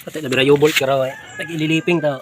Pati na birayobol ka raw eh. Nag-ililiping daw.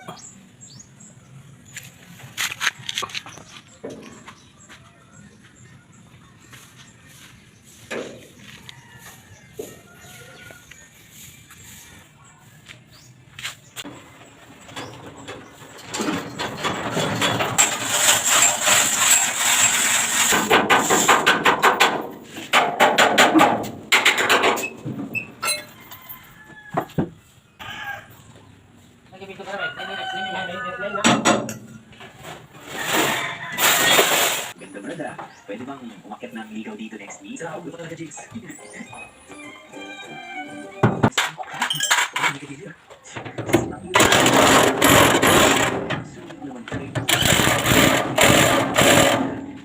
Ganda brother, pwede bang umakyat ng ligaw dito next week? Sa ako talaga, Jace.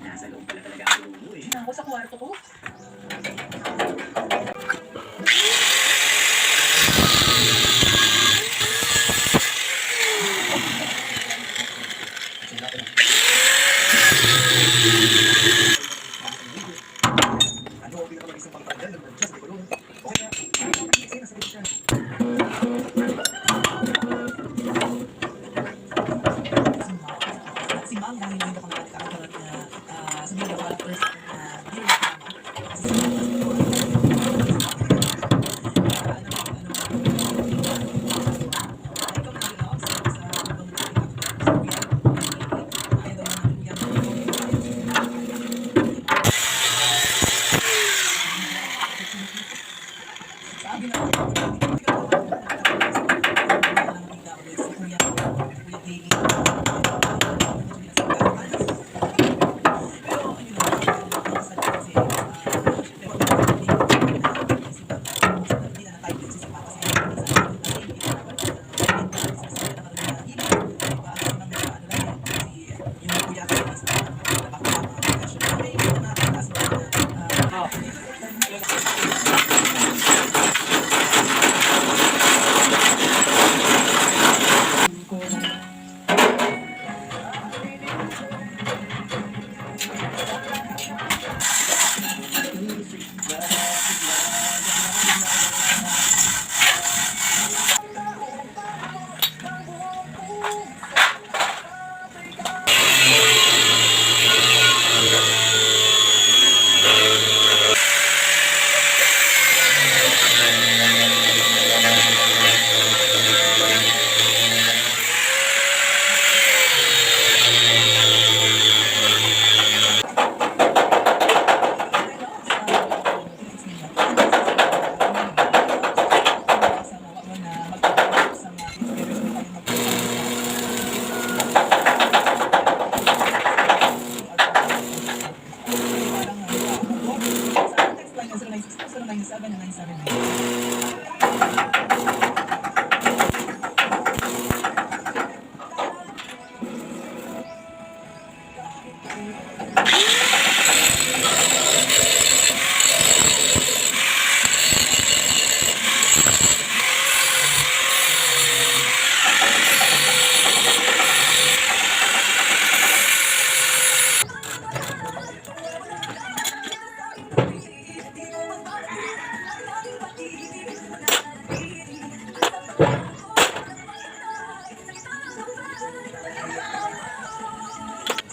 Nasa loob pala talaga ang ulo eh. Ako sa kwarto ko.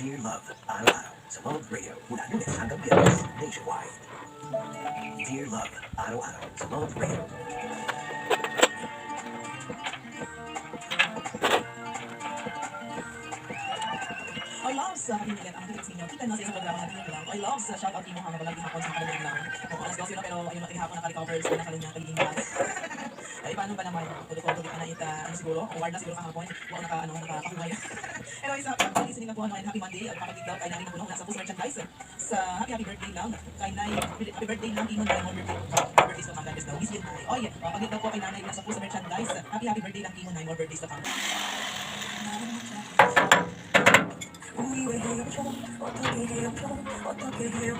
Dear Love, araw-araw sa Love Radio mula Lunes hanggang Biyernes nationwide. Dear Love, araw-araw sa Love Radio. I love sa Pilipinan ang tips ninyo. Kita na sa isang programa natin yung lang. I love sa shoutout mo mga balagi hapon sa kalagang lang. Kung alas 12 na pero ayun natin hapon nakaka-recover sa nakalinya kaliging lang. Ay paano ba naman? Tuloy-tuloy ka na ita siguro. Kung ward na siguro kahapon. Huwag nakakahugay. Pero isa pa, listening na po ano, Happy Monday. At pakagig daw kay namin na nasa post merchandise. Sa happy birthday lang. Kay Nay, happy birthday lang. Imon na yung birthday. Birthdays na panggandes daw. Miss yun. Oy, pakagig daw po kay nanay nasa post merchandise. Happy birthday lang. Imon na yung birthdays na panggandes. 어떻게 해요?